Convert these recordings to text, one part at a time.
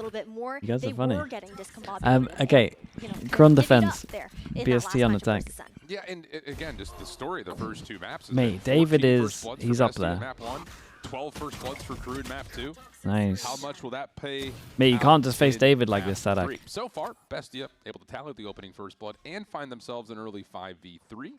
little bit more. You guys are funny. Were getting discombobulated. Okay, You know, Kron pick it up defense. there in that BST last on match attack. versus Zen. Yeah, and again, just the story of the first two maps. Mate, David he's up there. Map 1, 12 first bloods for KRU in map 2. Nice. How much will that pay? Mate, you can't just face David like this, Sadak. 3. So far, BESTIA able to tally the opening first blood and find themselves an early 5v3.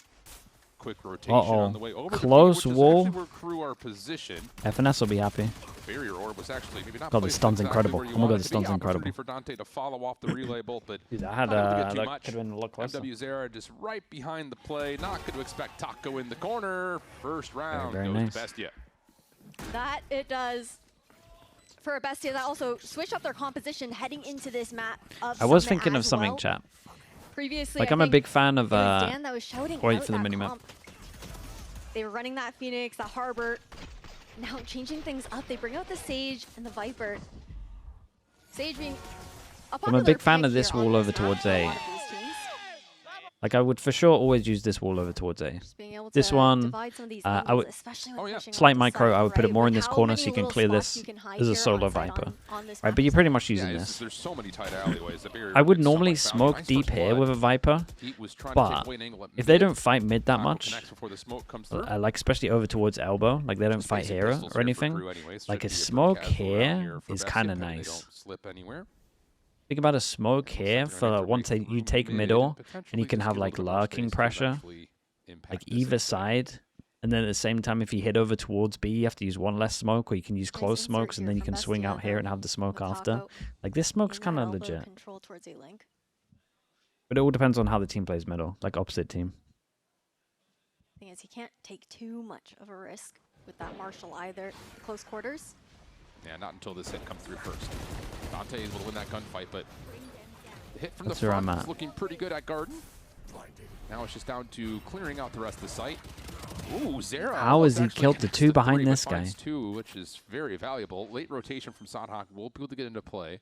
Quick rotation on the way over. Close wall. Where KRU are positioned. FNS will be happy. Barrier orb was actually maybe not. God, the stun's incredible. Oh my god, the stun's incredible. For Dante to follow off the relay bolt, but dude, I had that could have been a lot closer. MW Zera just right behind the play. Not going to expect Taco in the corner. First round very goes nice. to BESTIA. That it does. For a BESTIA that also switched up their composition heading into this map. I was thinking of something, chat. Previously, like I'm a big fan of Dan that was shouting wait out for the that minimap. comp. They were running that Phoenix, that Harbor. Now changing things up, they bring out the Sage and the Viper. Sage being I'm a big fan of this wall over towards A. Like I would for sure always use this wall over towards A. This one, I would slight micro. I would put it more in this corner so you can clear this as a solo Viper, right? But you're pretty much using this. There's so many tight alleyways. I would normally smoke deep here with a Viper, but if they don't fight mid that much, like especially over towards elbow, like they don't fight here or anything, like a smoke here is kind of nice. Think about a smoke here for once you take middle, and you can have like lurking pressure, like either side. And then at the same time, if you hit over towards B, you have to use one less smoke, or you can use close smokes, and then you can swing out here and have the smoke after. Like this smoke's kind of legit. But it all depends on how the team plays middle, like opposite team. Thing is, he can't take too much of a risk with that Marshall either. Close quarters. Yeah, not until this hit comes through first. Dante is able to win that gunfight, but the hit from That's the where front I'm is at. looking pretty good at Garden. Now it's just down to clearing out the rest of the site. Ooh, Zera. How has he killed the two behind this guy? Two, which is very valuable. Late rotation from Sadhak will be able to get into play.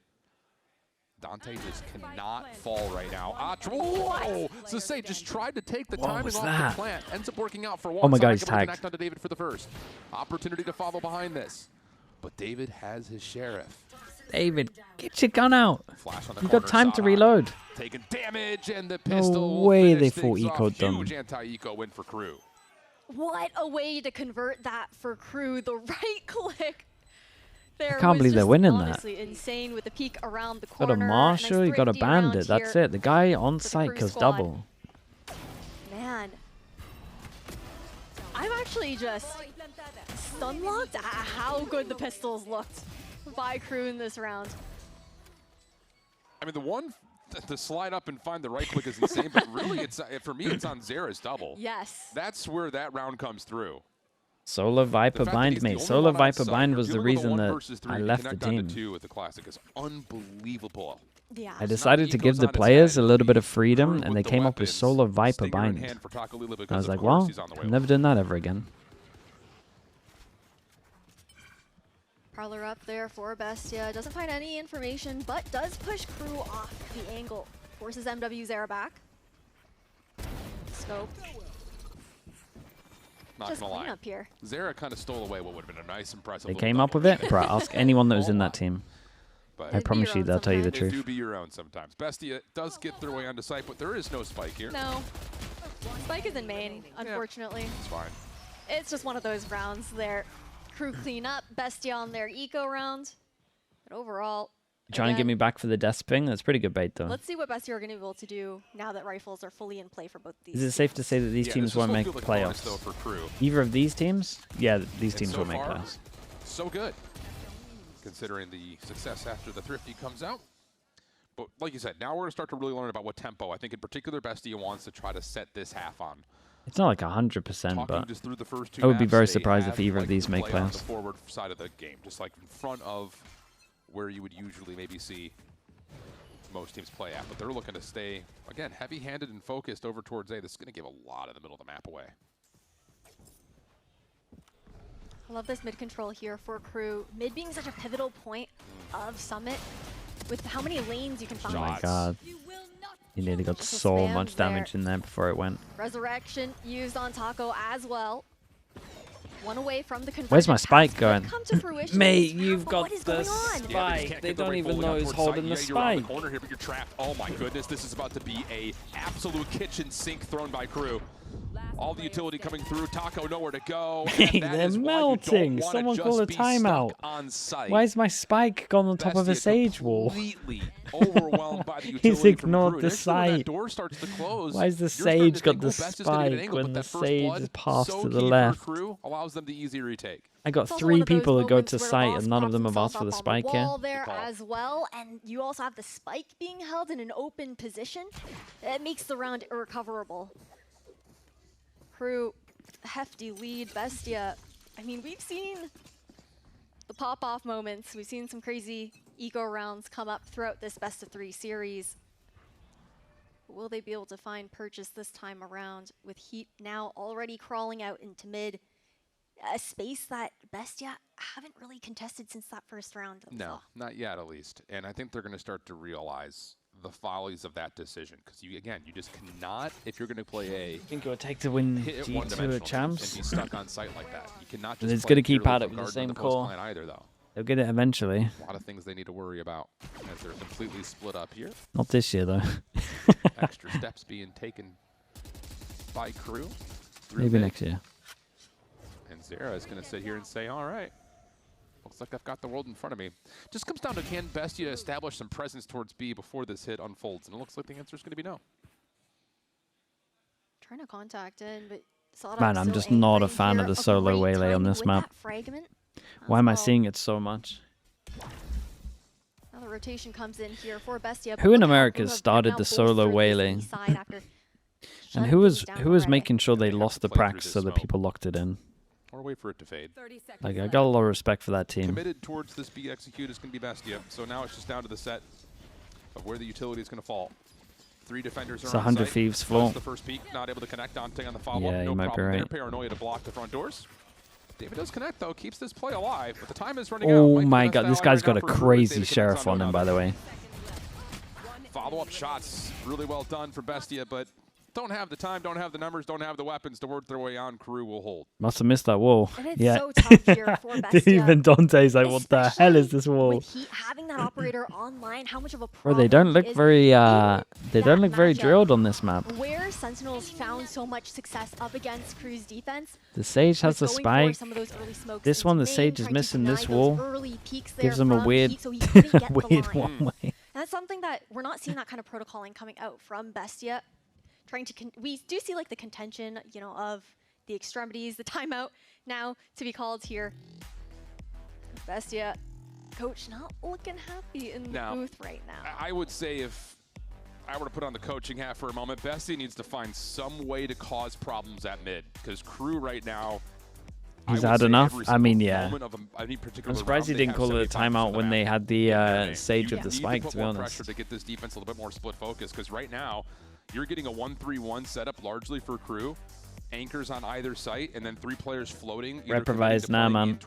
Dante just cannot fall right now. Whoa! So say just tried to take the timing off the plant. Ends up working out for one. Oh my god, he's tagged. tagged. Onto David for the first. Opportunity to follow behind this. But David has his sheriff. David, get your gun out. Flash on the You corner, got time to Sadhak reload. Taking damage, and the pistol No way will they finish full things eco'd off. them. Huge anti-eco win for KRU. What a way to convert that for KRU. The right click. There I can't believe they're winning that. Honestly insane with the peek around the corner. Got a Marshall, you got a Bandit. That's it. The guy on for the site KRU kills squad. double. Man. I'm actually just stun-locked at how good the pistols looked by KRU in this round. I mean, the one to slide up and find the right click is insane, but really, it's for me, it's on Zera's double. Yes. That's where that round comes through. Solar Viper bind, mate. Solar Viper bind was the reason that I left the team. With the classic is unbelievable. Yeah. I decided to give the players a little bit of freedom, and they came up with Solar Viper bind. I was like, well, I'm never doing that ever again. Parlor up there for BESTIA. Doesn't find any information, but does push KRU off the angle. Forces MW Zera back. Scope. Not Just gonna lie. up here. Zera kind of stole away what would have been a nice, impressive. They came up with it? Bro, ask anyone that was in that team. But I promise you, they'll tell you the truth. It do be your own sometimes. BESTIA does get their way onto site, but there is no spike here. No. Spike is in main, unfortunately. Yeah, it's fine. It's just one of those rounds there. KRU clean up, BESTIA on their eco round. But overall, You trying to get me back for the desk ping? That's pretty good bait, though. let's see what BESTIA are going to be able to do now that rifles are fully in play for both these. Is it safe to say that these teams won't make playoffs? For KRU. Either of these teams? Yeah, these teams so will make far, playoffs. So good, considering the success after the Thrifty comes out. But like you said, now we're going to start to really learn about what tempo. I think in particular, BESTIA wants to try to set this half on. It's not like 100%, but just through the first two I would be maps, very they surprised if have, either of like, these the make play on playoffs. the forward side of the game, just like in front of where you would usually maybe see most teams play at. But they're looking to stay, again, heavy-handed and focused over towards A. This is going to give a lot of the middle of the map away. I love this mid control here for KRU. Mid being such a pivotal point of Summit with how many lanes you can find. Oh my god. He nearly got so much damage in there before it went. Resurrection used on Taco as well. One away from the conversion. Where's my spike pass going? come to fruition. Mate, you've got What is the going on? spike. Yeah, they don't even know who's holding the You're around the spike. corner here, but you're trapped. Oh my goodness, this is about to be a absolute kitchen sink thrown by KRU. All the utility coming through. Taco nowhere to go. They're melting. Someone call a timeout. Why is my spike gone on top of a sage wall? Completely overwhelmed by the He's utility ignored from the KRU. Initially, when sight. that door starts to close, Why is the you're starting sage to got think, the oh, Best is gonna get an spike angle, when but the that first sage blood, is passed so to the key for left? KRU, allows them the easy retake. I got It's also 3 one of those people that go moments to where site Lost and none of props them have himself asked for the up on spike here. wall there as well, and you also have the spike being held in an open position. It makes the round irrecoverable. KRU, hefty lead. BESTIA, I mean, we've seen the pop-off moments. We've seen some crazy eco rounds come up throughout this best-of-3 series. Will they be able to find purchase this time around with Heat now already crawling out into mid? A space that BESTIA haven't really contested since that first round. No, not yet at least. And I think they're going to start to realize the follies of that decision. Because you just cannot, if you're going to play a... I think it would take to win G2 champs. And be stuck on site like that. You cannot just It's going to keep at it with the same core. Either, though. They'll get it eventually. A lot of things they need to worry about as they're completely split up here. Not this year, though. Extra steps being taken by KRU. Maybe next year. And Zera is going to sit here and say, all right, looks like I've got the world in front of me. Just comes down to, can BESTIA establish some presence towards B before this hit unfolds? And it looks like the answer is going to be no. Trying to contact in, but Man, I'm just not a fan of the solo waylay on this map. Why am I seeing it so much? Now the rotation comes in here for BESTIA. Who in America started the solo waylay? And who was making sure they lost the practice so that people locked it in? Or wait for it to fade. Like, I got a lot of respect for that team. Committed towards this B execute is going to be BESTIA. So now it's just down to the set of where the utility is going to fall. 3 defenders are it's 100 on site. Thieves floor. The first peek, not able to connect. Dante on the follow-up. Yeah, no you might problem be there. right. Paranoia to block the front doors. David does connect, though. Keeps this play alive, but the time is running out. Oh my god, this guy's got a crazy sheriff on him, by the way. Follow-up shots, really well done for BESTIA, but don't have the time, don't have the numbers, don't have the weapons to work their way on. KRU will hold. Must have missed that wall. And it's Yeah. so tough here for BESTIA. Even Dante's like, what the hell is this wall? With Heat having that operator online, how much of a Bro, problem they don't look is very they don't look very matchup drilled on this map. Where Sentinels found so much success up against KRU's defense. The Sage has the was going for spike. some of those early smokes This into one, the main, Sage is trying to missing deny this those wall. early peaks there Gives him a from weird, Heat, so he couldn't get the weird line. one way. And that's something that we're not seeing that kind of protocoling coming out from BESTIA. Trying to, we do see like the contention, you know, of the extremities, the timeout now to be called here. BESTIA, coach not looking happy in the booth right now. I would say if I were to put on the coaching hat for a moment, BESTIA needs to find some way to cause problems at mid, because KRU right now, He's had enough? I mean, yeah. I'm surprised he didn't call it a timeout when they had the Sage with the spike, to be honest. Pressure to get this defense a little bit more split focus, because right now, you're getting a 1-3-1 setup largely for KRU. Anchors on either site, and then 3 players floating. Reprovised, nah, man.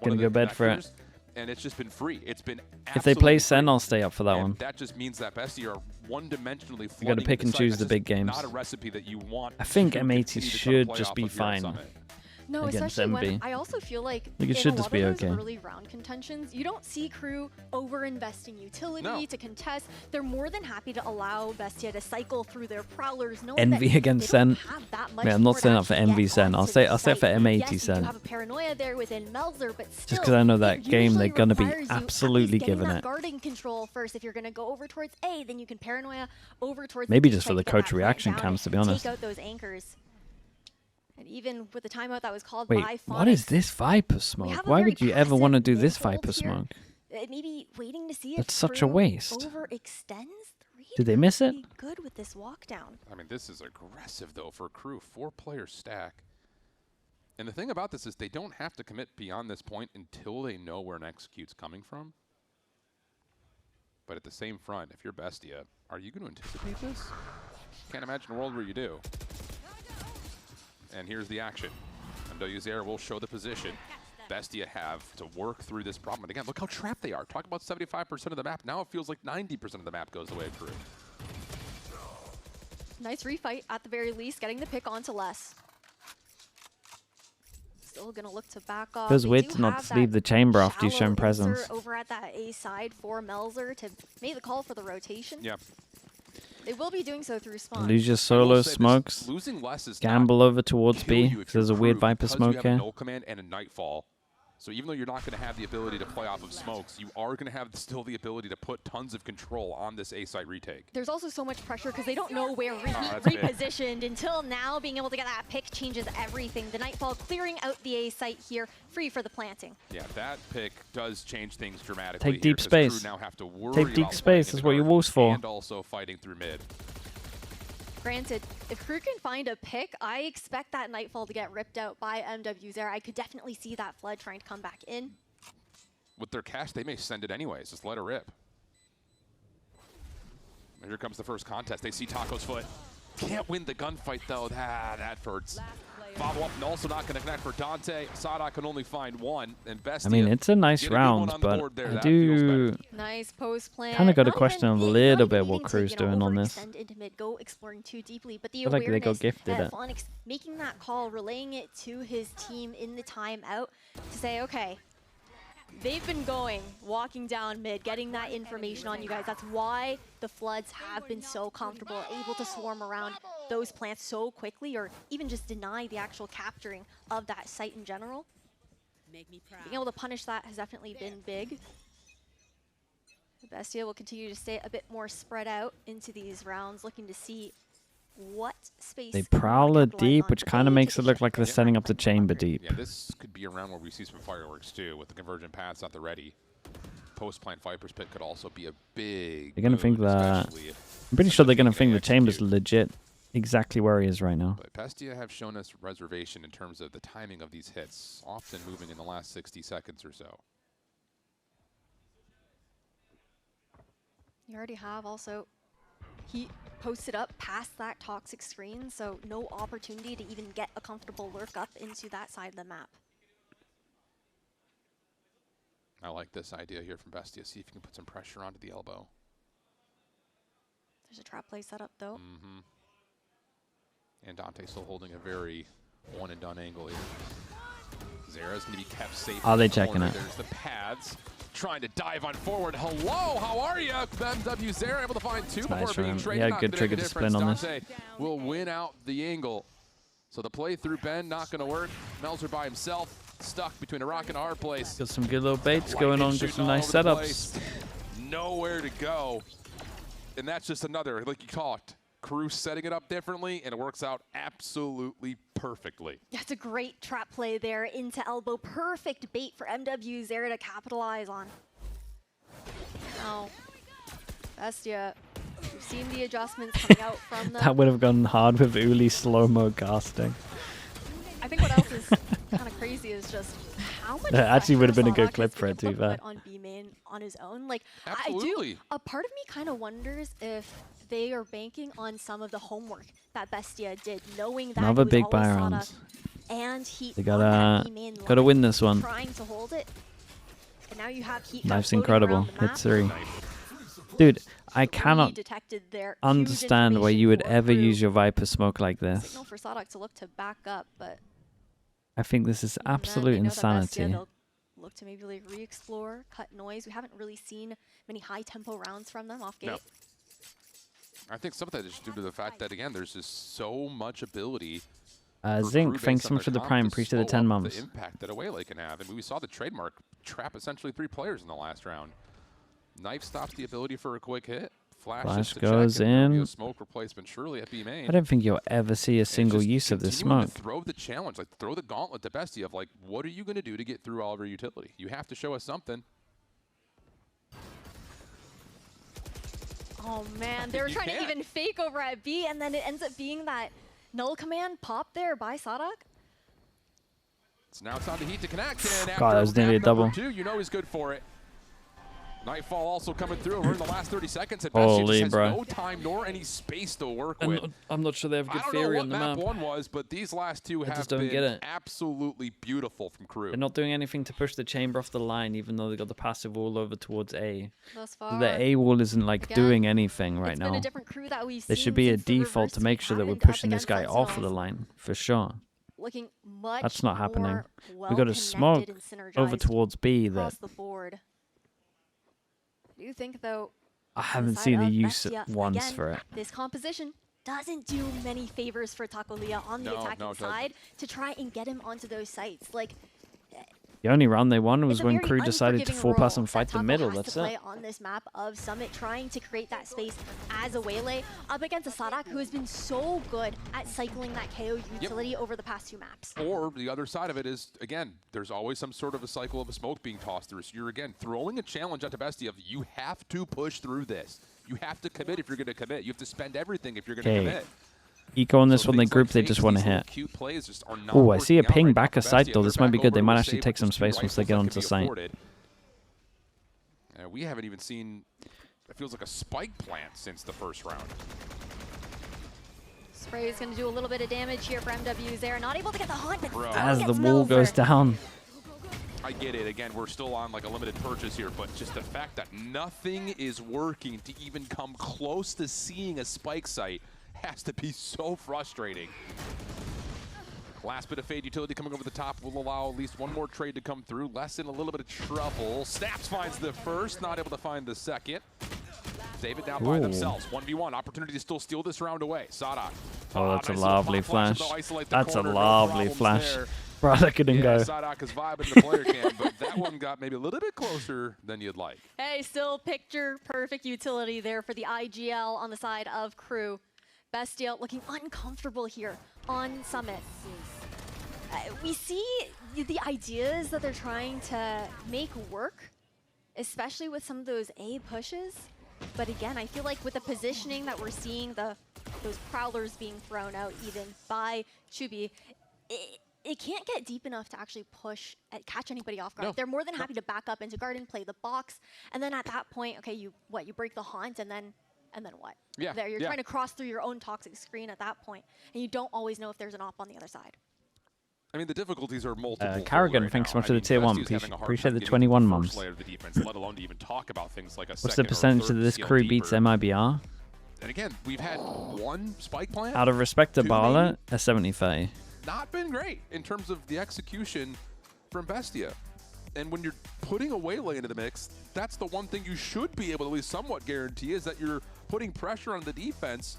Gonna go bed for it. And it's just been free. It's been if they play Sen, I'll stay up for that one. That just means that BESTIA are one-dimensionally flooding. You got to pick and choose the big games. Not a recipe that you want. I think M80 should just be fine. No, especially when I also feel like it should just be okay. Early round contentions, you don't see KRU over-investing utility to contest. They're more than happy to allow BESTIA to cycle through their prowlers. Envy against Sen. Man, I'm not saying up for Envy Sen. I'll say for M80 Sen. Have a paranoia there within Melzer, but still, just because I know that game, they're gonna be absolutely giving it. Guarding control first. If you're gonna go over towards A, then you can paranoia over towards. Maybe just for the coach reaction cams, to be honest. Take out those anchors. And even with the timeout that was called by Phonics, what is this Viper smoke? Why would you ever want to do this Viper smoke? Maybe waiting to see That's such a waste. Overextends. Did they miss it? Good with this walk down. I mean, this is aggressive though for KRU. 4-player stack. And the thing about this is they don't have to commit beyond this point until they know where an execute's coming from. But at the same front, if you're BESTIA, are you going to anticipate this? Can't imagine a world where you do. And here's the action. Zera will show the position. BESTIA have to work through this problem. And again, look how trapped they are. Talk about 75% of the map. Now it feels like 90% of the map goes away for KRU. Nice refight at the very least, getting the pick onto Les. still gonna look to back off. Feels weird to not leave the chamber after you've shown presence. Over at that A side for Melzer to make the call for the rotation. Yep. They will be doing so through spawn. Lose your solo smokes. Losing less is gamble over towards B. There's a weird Viper smoke here. Null command and a Nightfall. So even though you're not going to have the ability to play off of smokes, you are going to have still the ability to put tons of control on this A site retake. There's also so much pressure because they don't know where repositioned. Until now, being able to get that pick changes everything. The Nightfall clearing out the A site here, free for the planting. Yeah, that pick does change things dramatically. Take deep space. Now have to worry Take deep space. That's what your wolf's for. And also fighting through mid. Granted, if Crew can find a pick, I expect that Nightfall to get ripped out by MWZ. I could definitely see that Flood trying to come back in. With their cash, they may send it anyways. Just let her rip. And here comes the first contest. They see Taco's foot. Can't win the gunfight, though. That hurts. Follow-up and also not going to connect for Dante. Sada can only find one. And Bestia, I mean, it's a nice round, but I do nice post plan. Kind of got to question a little bit what Crew's doing on this. Go exploring too deeply, but the I feel like they got gifted it. Phonics making that call, relaying it to his team in the timeout to say, okay, they've been walking down mid, getting that information on you guys. That's why the Floods have been so comfortable, able to swarm around those plants so quickly, or even just deny the actual capturing of that site in general. Being able to punish that has definitely been big. Bestia will continue to stay a bit more spread out into these rounds, looking to see what space they prowl it deep, which kind of makes it look like they're setting up the chamber deep. Yeah, this could be a round where we see some fireworks too, with the convergent paths at the ready. Post-plant Viper's Pit could also be a big. They're gonna think that. I'm pretty sure they're gonna think the chamber's legit, exactly where he is right now. But Bestia have shown us reservation in terms of the timing of these hits, often moving in the last 60 seconds or so. You already have also. He posted up past that toxic screen, so no opportunity to even get a comfortable lurk up into that side of the map. I like this idea here from Bestia. See if you can put some pressure onto the elbow. There's a trap play set up, though. And Dante still holding a very one-and-done angle here. Zera's going to be kept safe. Are they checking it? There's the pads. Trying to dive on forward. Hello, how are you? MW Zera able to find two before being traded. Yeah, good trigger discipline on this. Dante will win out the angle. So the play through Ben not going to work. Melzer by himself, stuck between a rock and a hard place. Got some good little baits going on, just some nice setups. Nowhere to go. And that's just another, like you talked, Crew setting it up differently, and it works out absolutely perfectly. That's a great trap play there into elbow. Perfect bait for MW Zera to capitalize on. Now, Bestia, we've seen the adjustments coming out from them. That would have gone hard with Uli slow-mo casting. I think what else is kind of crazy is just how much actually would have been a good clip for it, to be fair. On B main on his own. Like, absolutely. A part of me kind of wonders if they are banking on some of the homework that Bestia did, knowing that another big buy round. And Heat. They gotta win this one. Trying to hold it. And now you have Heat. Life's incredible. Hit 3. Dude, I cannot understand why you would ever use your Viper smoke like this. Signal for Sadak to look to back up, but I think this is absolute insanity. Look to maybe like re-explore, cut noise. We haven't really seen many high-tempo rounds from them off gate. No. I think some of that is due to the fact that, again, there's just so much ability. Zinc, thanks so much for the prime. Appreciate the 10 months. The impact that Away Lake can have. I mean, we saw the trademark trap essentially 3 players in the last round. Knife stops the ability for a quick hit. Flash goes in. Smoke replacement surely at B main. I don't think you'll ever see a single use of this smoke. Throw the challenge, like throw the gauntlet to Bestia of like, what are you going to do to get through all of your utility? You have to show us something. Oh man, they were trying to even fake over at B, and then it ends up being that null command pop there by Sadak. So now it's on the Heat to connect. And God, that was nearly a double. 2, you know he's good for it. Nightfall also coming through. We're in the last 30 seconds. And Holy just bro. Has no time nor any space to work with. I'm not sure they have good theory on the map. I don't know what map 1 was, but these last 2 have been absolutely beautiful from Crew. They're not doing anything to push the chamber off the line, even though they got the passive wall over towards A. Thus far. The A wall isn't like doing anything right now. Been a different Crew that we've there seen should be a since the default to reverse make sure that we're happened pushing up this guy against off of the line, for sure. looking much That's not happening. more We got a smoke over synergized towards B that across the board. Do you think though? I haven't seen the use BESTIA, once again, for it. This composition doesn't do many favors for Taco Leah on the attacking side to try and get him onto those sites. Like, the only round they won was when KRU KRU decided to four-person fight the middle. That's to play it. on this map of Summit, trying to create that space as a Waylay up against a Sadak who has been so good at cycling that KO utility over the past 2 maps. Or the other side of it is, again, there's always some sort of a cycle of a smoke being tossed through. So you're, again, throwing a challenge at the BESTIA of you have to push through this. You have to commit if you're going to commit. You have to spend everything if you're going to commit. Eco on this one, they group, they just want to hit. Oh, I see a ping back a site though. This might be good. They might actually take some space once they get onto site. We haven't even seen, it feels like a spike plant since the first round. Spray is going to do a little bit of damage here for MWs there. Not able to get the hunt, but as the wall goes down. I get it. Again, we're still on like a limited purchase here, but just the fact that nothing is working to even come close to seeing a spike site has to be so frustrating. Last bit of Fade utility coming over the top will allow at least one more trade to come through. Less in a little bit of trouble. Snaps finds the first, not able to find the second. David down by themselves. 1v1. Opportunity to still steal this round away. Sadak. Oh, that's a lovely flash. That's a lovely flash. Bro, that couldn't go. Sadak is vibing the player cam, but that one got maybe a little bit closer than you'd like. Hey, still picture perfect utility there for the IGL on the side of KRU. BESTIA looking uncomfortable here on Summit. We see the ideas that they're trying to make work, especially with some of those A pushes. But again, I feel like with the positioning that we're seeing, those prowlers being thrown out even by Chubi, it can't get deep enough to actually push and catch anybody off guard. They're more than happy to back up into garden, play the box, and then at that point, okay, you break the haunt, and then what? Yeah. You're trying to cross through your own toxic screen at that point, and you don't always know if there's an op on the other side. I mean, the difficulties are multiple. Carrigan, thanks so much for the tier 1. Appreciate the 21 mums. What's the percentage of this crew beats MIBR? And again, we've had one spike plant. Out of respect to Barlet, a 70-30. Not been great in terms of the execution from BESTIA. And when you're putting a Waylay into the mix, that's the one thing you should be able to at least somewhat guarantee is that you're putting pressure on the defense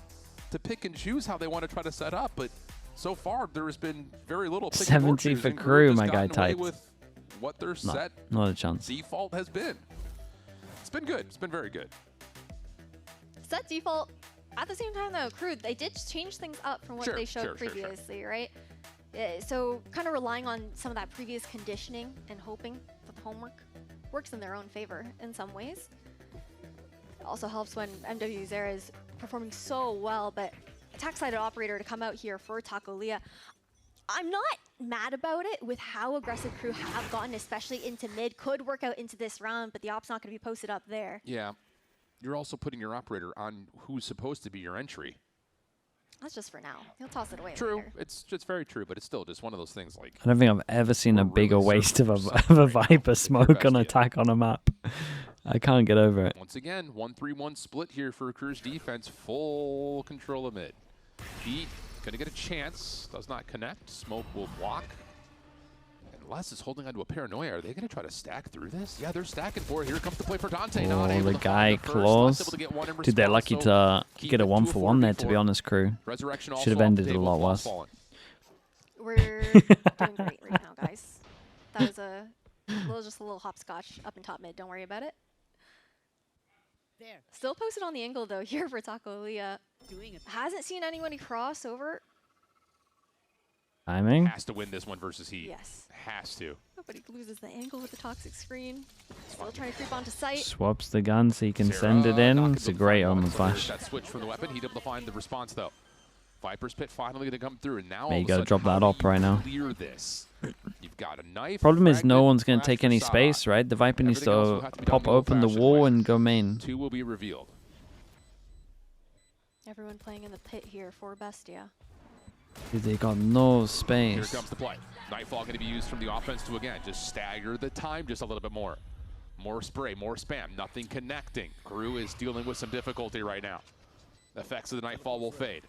to pick and choose how they want to try to set up. But so far, there has been very little. 70 for KRU, my guy typed. With what their set not a chance. Default has been. It's been good. It's been very good. Set default. At the same time, though, KRU, they did change things up from what they showed previously, right? So kind of relying on some of that previous conditioning and hoping that the homework works in their own favor in some ways. It also helps when MW Zera is performing so well, but attack-sided operator to come out here for Taco Leah. I'm not mad about it with how aggressive KRU have gotten, especially into mid. Could work out into this round, but the op's not going to be posted up there. Yeah. You're also putting your operator on who's supposed to be your entry. That's just for now. He'll toss it away True. later. It's just very true, but it's still just one of those things like... I don't think I've ever seen a bigger waste of a Viper smoke on attack on a map. I can't get over it. Once again, 1-3-1 split here for KRU's defense. Full control of mid. Heat gonna get a chance. Does not connect. Smoke will block. And Les is holding onto a paranoia. Are they gonna try to stack through this? Yeah, they're stacking for it. Here comes the play for Dante. Oh, the guy claws. Dude, they're lucky to get a 1-for-1 there, to be honest, KRU. Should have ended a lot worse. We're doing great right now, guys. That was just a little hopscotch up in top mid. Don't worry about it. Still posted on the angle, though, here for Taco Leah. Hasn't seen anybody cross over. Timing. Has to win this one versus Heat. Yes. Has to. Nobody loses the angle with the toxic screen. Still trying to creep onto site. Swaps the gun so he can send it in. It's a great omen flash. That switch from the weapon. He'd able to find the response, though. Viper's Pit finally going to come through, and now you got to drop that op right now. Clear this. You've got a knife. Problem is no one's going to take any space, right? The Viper needs to pop open the wall and go main. 2 will be revealed. Everyone playing in the pit here for BESTIA. Dude, they got no space. Here comes the play. Nightfall going to be used from the offense to, again, just stagger the time just a little bit more. More spray, more spam, nothing connecting. KRU is dealing with some difficulty right now. The effects of the Nightfall will fade.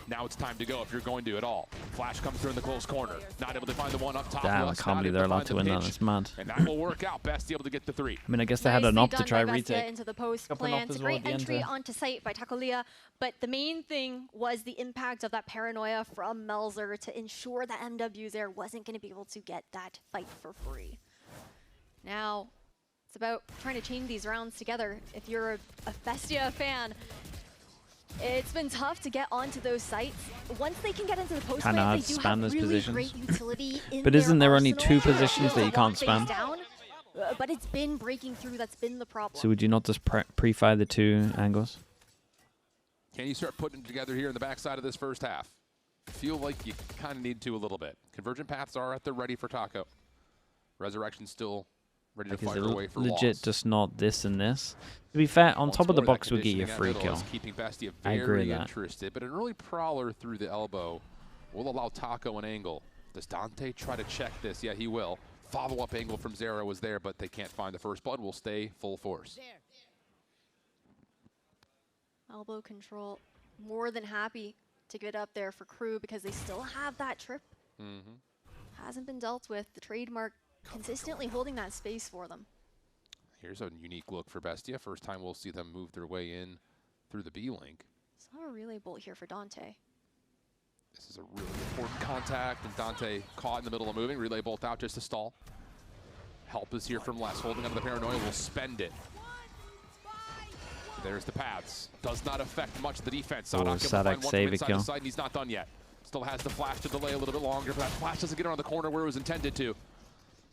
Now it's time to go if you're going to at all. Flash comes through in the close corner. Not able to find the one up top. Damn, I can't believe they're allowed to win that. That's mad. And that will work out. Best able to get the 3. I mean, I guess they had an op to try retake. Into the post plant. Great entry onto site by Takolia. But the main thing was the impact of that paranoia from Melzer to ensure that MW's there wasn't going to be able to get that fight for free. Now, it's about trying to chain these rounds together. If you're a BESTIA fan, it's been tough to get onto those sites. Once they can get into the post plant, they do have really great utility in But isn't there only 2 positions that you can't spam? But it's been breaking through. That's been the problem. So would you not just pre-fire the 2 angles? Can you start putting it together here in the backside of this first half? Feel like you kind of need to a little bit. Convergent paths are at the ready for Taco. Resurrection still ready to fight away for legit loss. Just not this and this. To be fair, on top of the box would get you a free kill. Keeping BESTIA I agree with very that. interested, but an early prowler through the elbow will allow Taco an angle. Does Dante try to check this? Yeah, he will. Follow-up angle from Zera was there, but they can't find the first blood. Will stay full force. Elbow control, more than happy to get up there for Crew because they still have that trip. Hasn't been dealt with. The trademark consistently holding that space for them. Here's a unique look for BESTIA. First time we'll see them move their way in through the B-link. Saw a relay bolt here for Dante. This is a really important contact, and Dante caught in the middle of moving. Relay bolt out just to stall. Help is here from Les. Holding onto the paranoia, will spend it. There's the paths. Does not affect much of the defense. Sadak save a kill. And he's not done yet. Still has the flash to delay a little bit longer, but that flash doesn't get around the corner where it was intended to.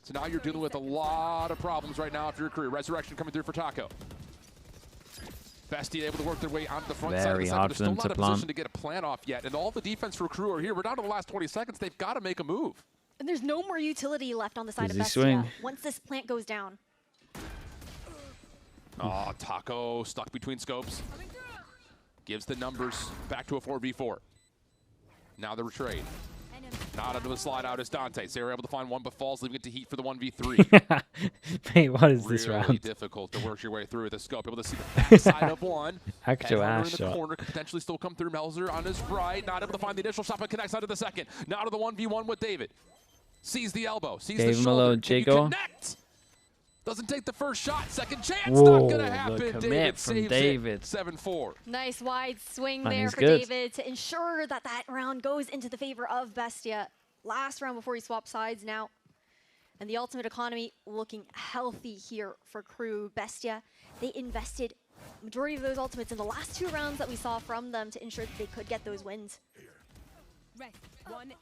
So now you're dealing with a lot of problems right now for your career. Resurrection coming through for Taco. BESTIA able to work their way onto the front side of the site. They're still not in a position to get a plant off yet, and all the defense for Crew are here. We're down to the last 20 seconds. They've got to make a move. And there's no more utility left on the side of BESTIA once this plant goes down. Oh, Taco stuck between scopes. Gives the numbers back to a 4v4. Now the retrade. Not into the slide out is Dante. Zera able to find one, but falls, leaving it to Heat for the 1v3. Hey, what is this round? Really difficult to work your way through with the scope. Able to see the backside of one. Actual ass in the shot. corner could potentially still come through. Melzer on his right. Not able to find the initial shot, but connects out to the second. Now to the 1v1 with David. Sees the elbow. Sees the shoulder. Can you connect? Doesn't take the first shot. Second chance. Whoa, not going to happen. David saves it. 7-4. Nice wide swing there for David to ensure that that round goes into the favor of BESTIA. Last round before he swaps sides now. And the ultimate economy looking healthy here for Crew. BESTIA, they invested majority of those ultimates in the last 2 rounds that we saw from them to ensure that they could get those wins. Right. One.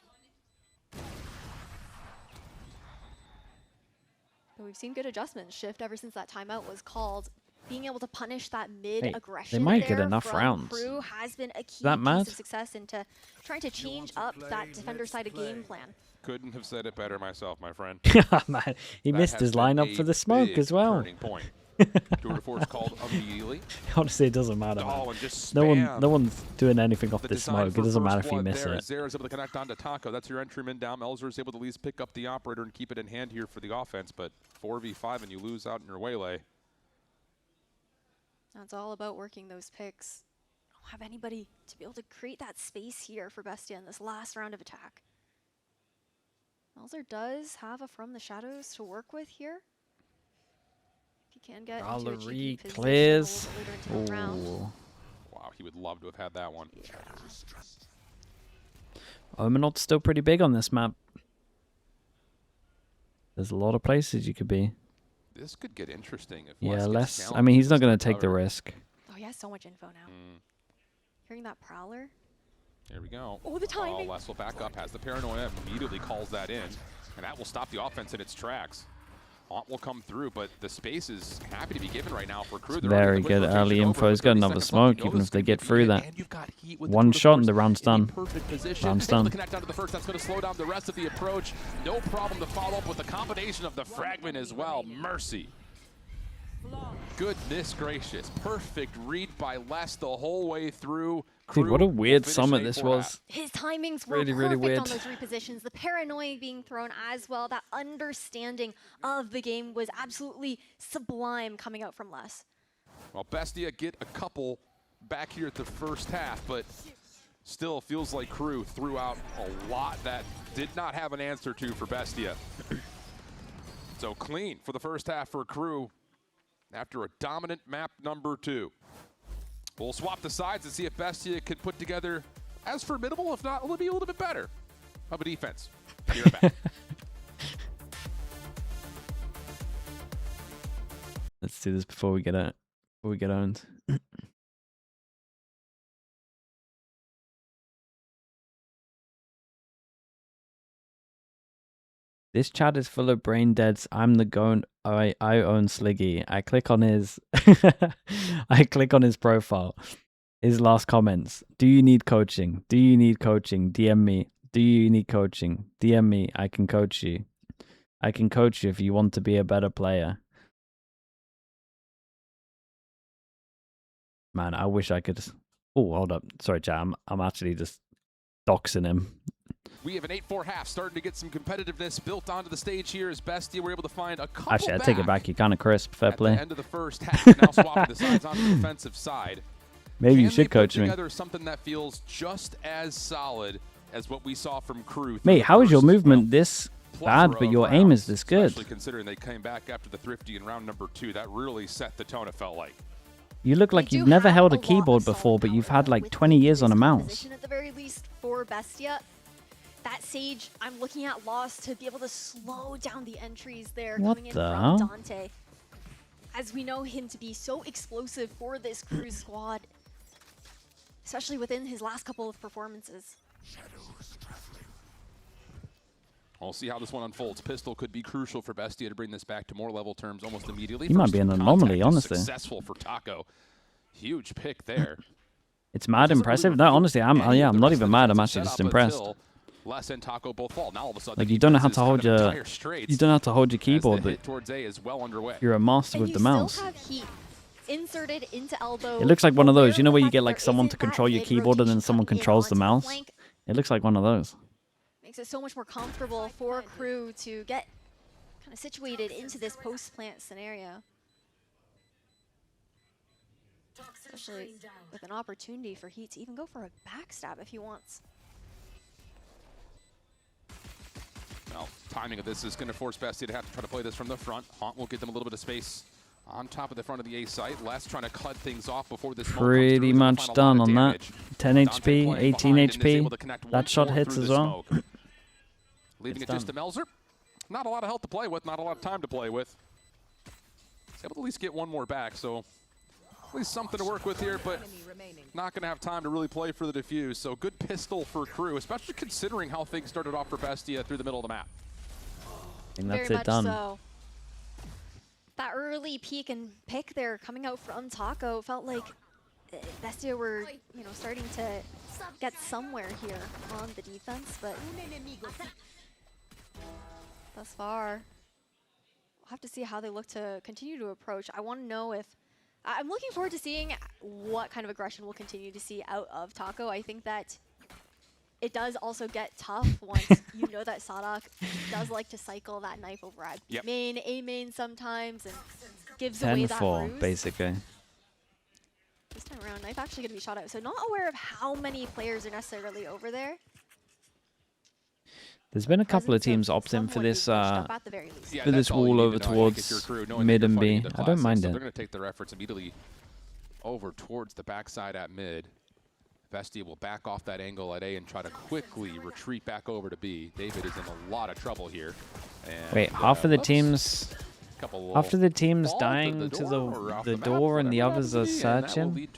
But we've seen good adjustments shift ever since that timeout was called. Being able to punish that mid-aggression they might get enough rounds. Crew has been a key piece of success into trying to change up that defender-sided game plan. Couldn't have said it better myself, my friend. Man, he missed his lineup for the smoke as well. Point. Tour de force called immediately. Honestly, it doesn't matter. Oh, and just no one's doing anything off this smoke. It doesn't matter if you miss it. Zera's able to connect onto Taco. That's your entryman down. Melzer is able to at least pick up the operator and keep it in hand here for the offense, but 4v5 and you lose out in your waylay. It's all about working those picks. I don't have anybody to be able to create that space here for BESTIA in this last round of attack. Melzer does have a From the Shadows to work with here. If he can get into a cheeky position clears. a little bit later into the round. Wow, he would love to have had that one. Yeah. Omenot's still pretty big on this map. There's a lot of places you could be. This could get interesting if Les. I mean, he's not going to take the risk. Oh, he has so much info now. Hearing that Prowler. Here we go. Oh, the timing. Les will back up, has the paranoia, immediately calls that in, and that will stop the offense in its tracks. Haunt will come through, but the space is happy to be given right now for Crew. Very good early info. He's got another smoke, even if they get through that. One shot and the round's done. Round's done. Connect onto the first. That's going to slow down the rest of the approach. No problem to follow up with the combination of the fragment as well. Mercy. Goodness gracious. Perfect read by Les the whole way through. Dude, what a weird summit this was. His timings were really perfect weird on those repositions. The paranoia being thrown as well. That understanding of the game was absolutely sublime coming out from Les. Well, BESTIA get a couple back here at the first half, but Still feels like KRU threw out a lot that did not have an answer to for BESTIA. So clean for the first half for KRU after a dominant map number 2. We'll swap the sides and see if BESTIA could put together as formidable, if not, maybe a little bit better of a defense. Be right back. Let's do this before we get out. Before we get owned. This chat is full of brain deads. I'm the goat. I own Sliggy. I click on his I click on his profile. His last comments. Do you need coaching? Do you need coaching? DM me. Do you need coaching? DM me. I can coach you. I can coach you if you want to be a better player. Man, I wish I could. Oh, hold up. Sorry, chat. I'm actually just doxing him. We have an 8-4 half starting to get some competitiveness built onto the stage here as BESTIA were able to find a couple. Actually, I take it back. You're kind of crisp. Fair play. At the end of the first half, now swapping the sides onto the defensive side. Maybe you should coach me. Together something that feels just as solid as what we saw from KRU. Mate, how is your movement this bad, but your aim is this good? Especially considering they came back after the Thrifty in round number 2. That really set the tone, it felt like. You look like you've never held a keyboard before, but you've had like 20 years on a mouse. At the very least for BESTIA. That Sage, I'm looking at Lost to be able to slow down the entries there coming in from Dante. As we know him to be so explosive for this KRU squad, especially within his last couple of performances. We'll see how this one unfolds. Pistol could be crucial for BESTIA to bring this back to more level terms almost immediately. He might be an anomaly, honestly. Successful for Taco. Huge pick there. It's mad impressive. No, honestly, I'm not even mad. I'm actually just impressed. Les and Taco both fall. Now all of a sudden, like you don't know how to hold your keyboard, but towards A is well underway. You're a master with the mouse. Still have heat inserted into elbow. It looks like one of those, you know, where you get like someone to control your keyboard and then someone controls the mouse. It looks like one of those. Makes it so much more comfortable for KRU to get kind of situated into this post-plant scenario. Especially with an opportunity for Heat to even go for a backstab if he wants. Well, timing of this is going to force BESTIA to have to try to play this from the front. Haunt will give them a little bit of space on top of the front of the A site. Les trying to cut things off before this. Pretty much done on that. 10 HP, 18 HP. That shot hits as well. Leaving it just to Melzer. Not a lot of health to play with, not a lot of time to play with. He's able to at least get one more back, so at least something to work with here, but not going to have time to really play for the defuse. So good pistol for KRU, especially considering how things started off for BESTIA through the middle of the map. And that's it done. So. That early peek and pick there coming out from Taco felt like BESTIA were, you know, starting to get somewhere here on the defense, but thus far, we'll have to see how they look to continue to approach. I want to know if I'm looking forward to seeing what kind of aggression we'll continue to see out of Taco. I think that it does also get tough once you know that Sadak does like to cycle that knife over at main, A main sometimes, and gives away that bruise. 10-4, basically. This time around, knife actually going to be shot out. So not aware of how many players are necessarily over there. There's been a couple of teams opting for this wall over towards mid and B. I don't mind it. They're going to take their efforts immediately over towards the backside at mid. BESTIA will back off that angle at A and try to quickly retreat back over to B. David is in a lot of trouble here. And wait, half of the teams... After the team's dying to the door and the others are searching,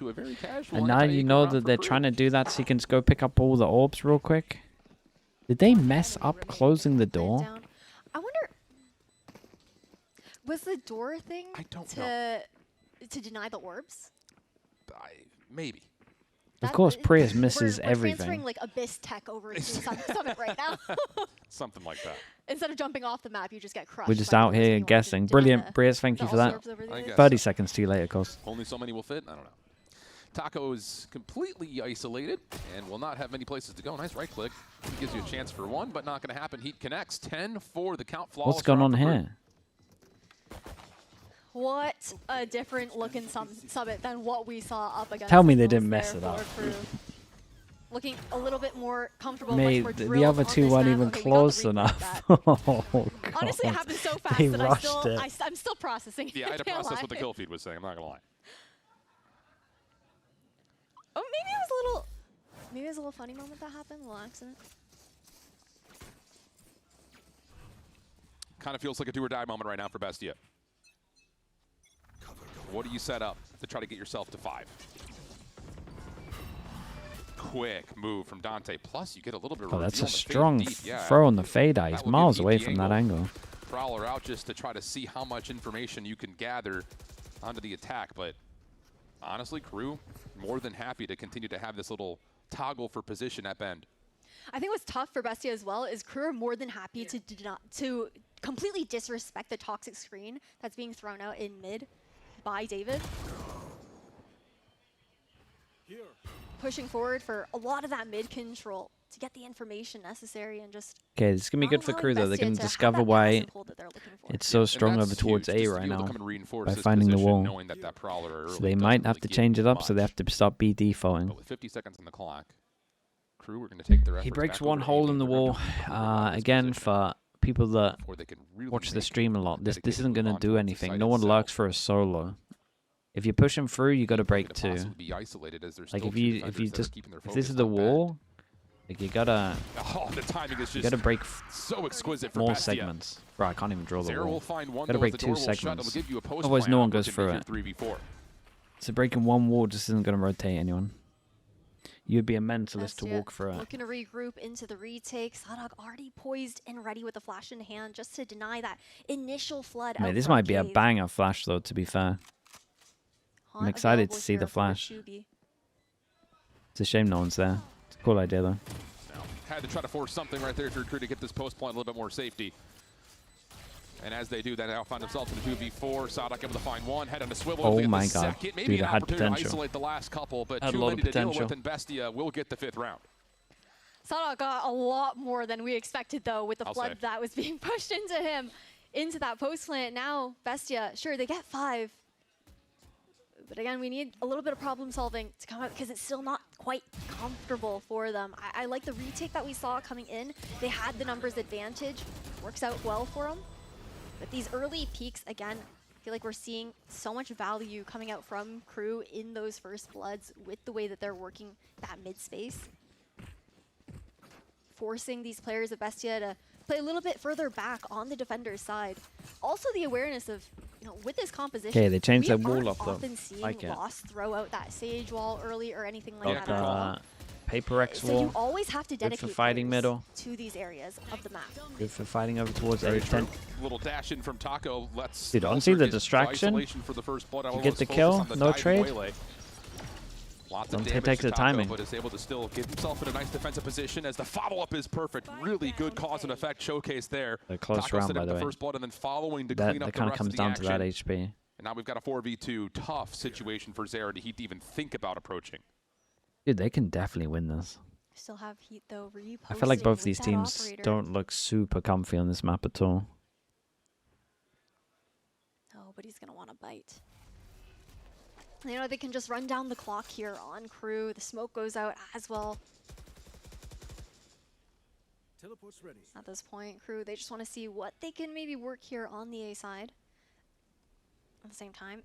and now you know that they're trying to do that so you can just go pick up all the orbs real quick. Did they mess up closing the door? I wonder, was the door thing to deny the orbs? Maybe. Of course, Prius misses everything. We're transferring like Abyss tech over into Summit right now. Something like that. Instead of jumping off the map, you just get crushed. We're just out here guessing. Brilliant, Prius, thank you for that. 30 seconds to you later, Cos. Only so many will fit? I don't know. Taco is completely isolated and will not have many places to go. Nice right click. Gives you a chance for one, but not going to happen. Heat connects. 10-4, the count flawless. What's going on here? What a different looking Summit than what we saw up against. Tell me they didn't mess it up. looking a little bit more comfortable. Mate, much more the other two weren't even okay, close enough. Oh, God. Honestly, it happened so fast They that rushed it. I'm still processing. Yeah, I had to process what the kill feed was saying. I'm not gonna lie. Oh, maybe it was a little funny moment that happened, a little accident. Kind of feels like a do or die moment right now for BESTIA. What do you set up to try to get yourself to 5? Quick move from Dante. Plus, you get a little bit of that's a strong throw on the fade eye. He's miles away from that angle. Prowler out just to try to see how much information you can gather onto the attack. But honestly, KRU more than happy to continue to have this little toggle for position at Bend. I think what's tough for BESTIA as well is KRU are more than happy to completely disrespect the toxic screen that's being thrown out in mid by David. Pushing forward for a lot of that mid control to get the information necessary and just... Okay, this is going to be good for KRU though. They can discover why it's so strong over towards A right now by finding the wall. So they might have to change it up, so they have to start B defaulting. But with 50 seconds on the clock, KRU, we're going to take their He breaks one hole in the wall. Again, for people that watch the stream a lot, this isn't going to do anything. No one lurks for a solo. If you push him through, you got to break 2. Like if this is the wall, like you gotta break so exquisite for more BESTIA. segments. Bro, I can't even draw the wall. Gotta Gotta break 2 segments. Otherwise, no one goes through it. So breaking one wall just isn't gonna rotate anyone. You'd be a mentalist to walk through it. Looking to regroup into the retake. Sadok already poised and ready with the flash in hand just to deny that initial flood. I mean, this might be a banger flash though, to be fair. I'm excited to see the flash. It's a shame no one's there. It's a cool idea though. Had to try to force something right there for KRU to get this post point a little bit more safety. And as they do, they now find themselves in a 2v4. Sadok able to find one, head on a swivel. Oh my god. Maybe Dude, it an had opportunity potential. to isolate the last couple, but Had too a lot many of to deal potential. with, and BESTIA will get the 5th round. Sadok got a lot more than we expected though with the flood that was being pushed into him, into that post plant. Now BESTIA, sure, they get 5. But again, we need a little bit of problem solving to come out because it's still not quite comfortable for them. I like the retake that we saw coming in. They had the numbers advantage. Works out well for them. But these early peaks, again, I feel like we're seeing so much value coming out from KRU in those first bloods with the way that they're working that mid space. Forcing these players of BESTIA to play a little bit further back on the defender's side. Also the awareness of, you know, with this composition, okay, they changed their wall up though. Often seeing like Lost throw out that Sage wall early or anything like that. Paper X so wall. you always have to dedicate for fighting middle. to these areas of the map. Good for fighting over towards A10. Little dash in from Taco. Let's Dude, honestly, the distraction. For the first blood. You get the kill, no trade. Lots of Don't take the timing. But is able to still get himself in a nice defensive position as the follow-up is perfect. Really good cause and effect showcase there. A close Taco round, by the way. First blood and then following to that clean up kind of comes down to that action. HP. And now we've got a 4v2 tough situation for Zera to even think about approaching. Dude, they can definitely win this. Still have Heat though. I feel like both these teams don't look super comfy on this map at all. Oh, but he's gonna want to bite. You know, they can just run down the clock here on KRU. The smoke goes out as well. Teleport's ready. At this point, KRU, they just want to see what they can maybe work here on the A side. At the same time,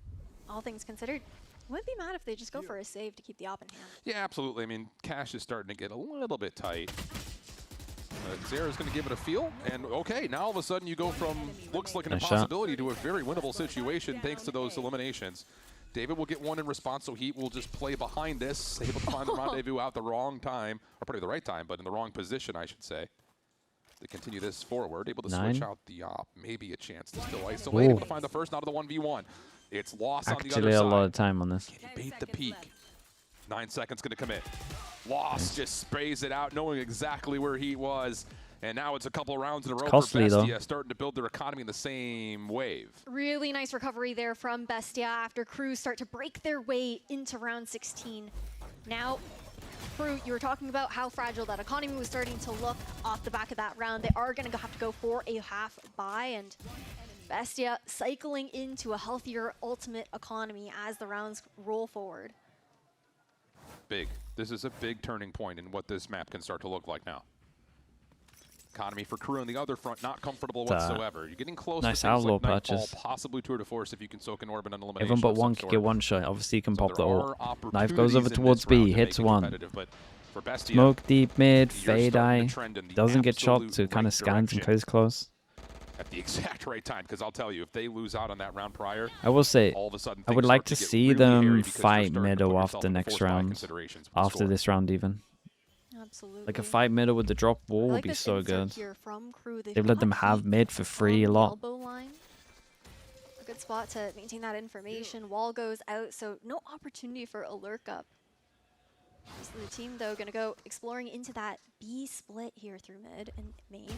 all things considered, wouldn't be mad if they just go for a save to keep the op in hand. Yeah, absolutely. I mean, Cash is starting to get a little bit tight. Zera's going to give it a feel, and okay, now all of a sudden you go from looks like an impossibility to a very winnable situation thanks to those eliminations. David will get one in response, so Heat will just play behind this, able to find the rendezvous out the wrong time, or probably the right time, but in the wrong position, I should say. To continue this forward, able to switch out the op, maybe a chance to still isolate, able to find the first out of the 1v1. It's lost on the other side. Actually, a lot of time on this. Can he bait the peak? 9 seconds going to commit. Lost just sprays it out, knowing exactly where he was. And now it's a couple rounds in a row for BESTIA, starting to build their economy in the same wave. Really nice recovery there from BESTIA after KRU start to break their way into round 16. Now, KRU, you were talking about how fragile that economy was starting to look off the back of that round. They are going to have to go for a half buy, and BESTIA cycling into a healthier ultimate economy as the rounds roll forward. big. This is a big turning point in what this map can start to look like now. Economy for KRU on the other front, not comfortable whatsoever. You're getting close nice to things outlaw like Nightfall, purchase. possibly Tour de Force if you can soak an orb and an elimination. Everyone but one can get one shot. Obviously, you can pop the ult. Knife goes over opportunities in towards this B, round to hits make it one. competitive, but for BESTIA, Smoke deep mid, you're fade starting eye. to trend in the Doesn't get shot, absolute so it kind right of scans and direction plays close. at the exact right time, because I'll tell you, if they lose out on that round prior, I will say, all of a sudden I would things like start to get see really hairy them because you're fight starting to put middle yourself after in next force buy round. considerations with the After score. this round even. Absolutely. Like a fight middle with the drop wall I would like be this so insert good. here from KRU. They've let them have mid for free a on the lot. elbow line. A good spot to maintain that information. Wall goes out, so no opportunity for a lurk up. So the team, though, going to go exploring into that B split here through mid and main.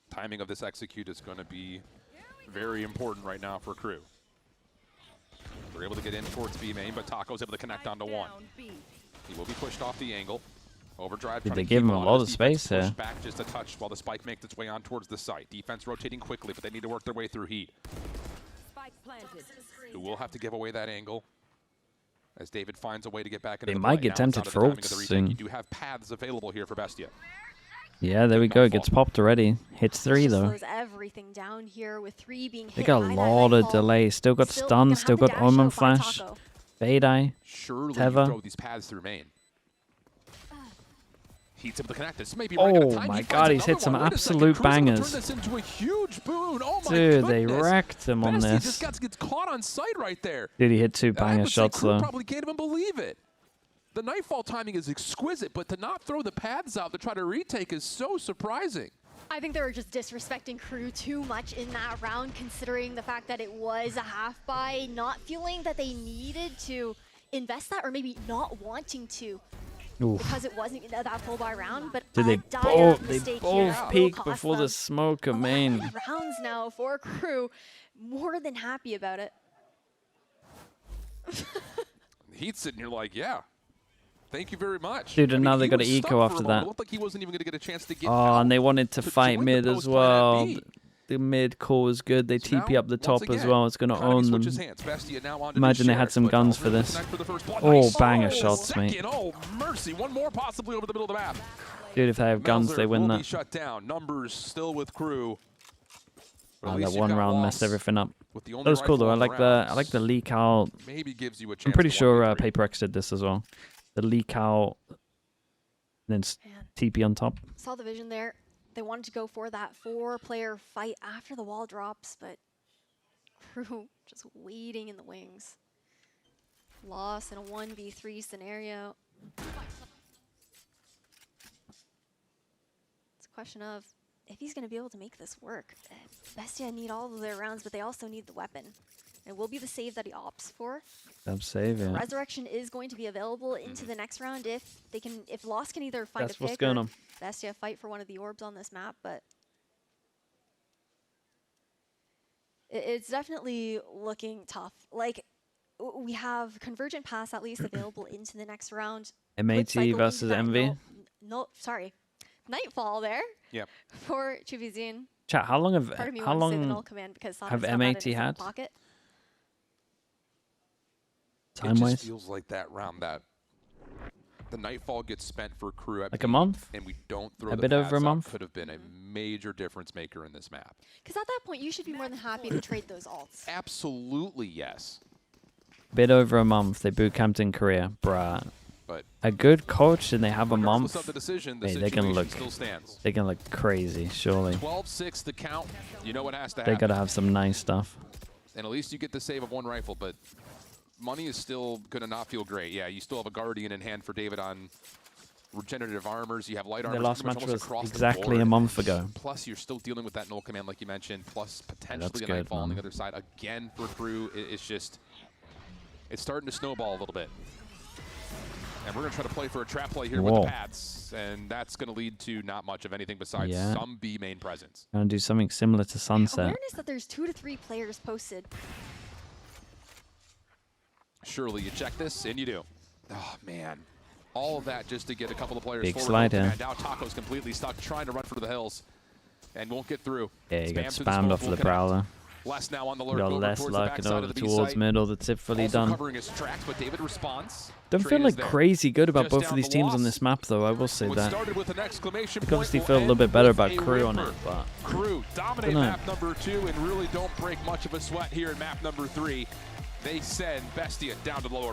Timing of this execute is going to be very important right now for KRU. We're able to get in towards B main, but Taco's able to connect onto one. He will be pushed off the angle. Overdrive. Did they give him a lot of space here? Back just a touch while the spike makes its way on towards the site. Defense rotating quickly, but they need to work their way through heat. Who will have to give away that angle as David finds a way to get back into They the might play. get Now it's tempted down to for the timing of ults the retake. soon. You do have paths available here for BESTIA. Yeah, there we go. Gets popped already. Hits 3 though. Slows everything down here with 3 being hit. They got a by that lot of Nightfall. delay. Still got Still stun. gonna Still have the got dash omen out by flash. Taco. Fade eye. Surely Teva. you throw these paths through main. Heats able to connect. This may be right at a Oh time. my He god, finds he's hit another some one. Wait a second, absolute KRU's able to bangers. Turn this into a huge boon. Oh my Dude, they goodness. wrecked him on BESTIA this. just gets caught on sight right there. Dude, he hit 2 I banger would say shots KRU though. probably can't even believe it. The Nightfall timing is exquisite, but to not throw the paths out to try to retake is so surprising. I think they were just disrespecting KRU too much in that round, considering the fact that it was a half buy, not feeling that they needed to invest that, or maybe not wanting to. Oof. Because it wasn't that full buy round, but Did a they dire both mistake here will peek cost before them the smoke a of lot main? of rounds now for KRU. More than happy about it. Heat's sitting here like, yeah, thank you very much. Dude, and now they he got was an stuck eco for a after moment. that. It looked like he wasn't even going to get a chance to get Oh, out and they wanted to to fight join the mid as post plan at well. B. The mid core was good. They So TP now, up the once top as again, well. It's going to trying to own them. switch his hands. BESTIA now on to Imagine they had Shares, some but guns for Alfred will this. connect for the first blood. Oh, Nice. banger Oh, shots, mate. second. Oh, mercy. One more possibly over the middle of the map. Dude, if they have guns, Melzer they win will that. be shut down. Numbers still with KRU. But at Oh, least that you've one got round loss messed everything up. with the only That was cool rifle though. I on like round. the leak out. Maybe gives you a chance. I'm pretty to sure 1v3. PaperX did this as well. The leak out, and then Man, TP on top. saw the vision there. They wanted to go for that 4-player fight after the wall drops, but KRU just waiting in the wings. Loss in a 1v3 scenario. It's a question of if he's going to be able to make this work. BESTIA need all of their rounds, but they also need the weapon. It will be the save that he opts for. Dub save, yeah. Resurrection is going to be available into the next round if they can. If Lost can either find That's a pick what's going or on. BESTIA fight for one of the orbs on this map, but it's definitely looking tough. Like, we have Convergent Pass at least available into the next round. Quick MAT cycle into versus that MV. sorry, Nightfall there. Yep. For Chubizine. Chat, how long have Part of me how wants to say the null long command because have Sonic's got that in MAT his had? pocket. It time just wise? feels like that round that the Nightfall gets spent for KRU at Like a B, month? and we don't throw A the bit over paths a out. month? Could have been a major difference maker in this map. Because at that point, you should be more than happy to trade those alts. Absolutely yes. Bit over a month. They boot camped in Korea, bruh. But A good coach and they have a regardless month. of the decision, the Hey, they're gonna situation look. still stands. They're gonna look crazy, surely. 12-6 the count. You know what has to They happen. gotta have some nice stuff. And at least you get the save of one rifle, but money is still gonna not feel great. Yeah, you still have a Guardian in hand for David on regenerative armors. You have light armor. Their last pretty much match almost was across the exactly a board. month ago. Plus, you're still dealing with that null command, like you mentioned. Plus, potentially that's a good, Nightfall on the man. other side again for KRU. It's just, it's starting to snowball a little bit. And we're gonna try to play for a trap play here with Whoa. the pads, and that's gonna lead to not much of anything besides Yeah. some B main presence. Gonna do something similar to Sunset. Awareness that there's 2 to 3 players posted. Surely you check this, and you do. Oh man, all of that just to get a couple of players Big forward. slide here. And now Taco's completely stuck, trying to run for the hills, and won't get through. Yeah, he got Spam through the spammed smoke, off won't the connect. Prowler. Less now on the Got lurk less towards luck the and backside over of the B towards site. middle. That's it, fully Also done. covering his tracks, but David responds. Don't feel Trade like is there. crazy good about Just both down of these the teams on loss. this map, though. I will say What that. started with an exclamation I point obviously will feel a little end bit better with about a KRU on whimper. it, but KRU dominate dunno. map number 2 and really don't break much of a sweat here in map number 3. They send BESTIA down to the lower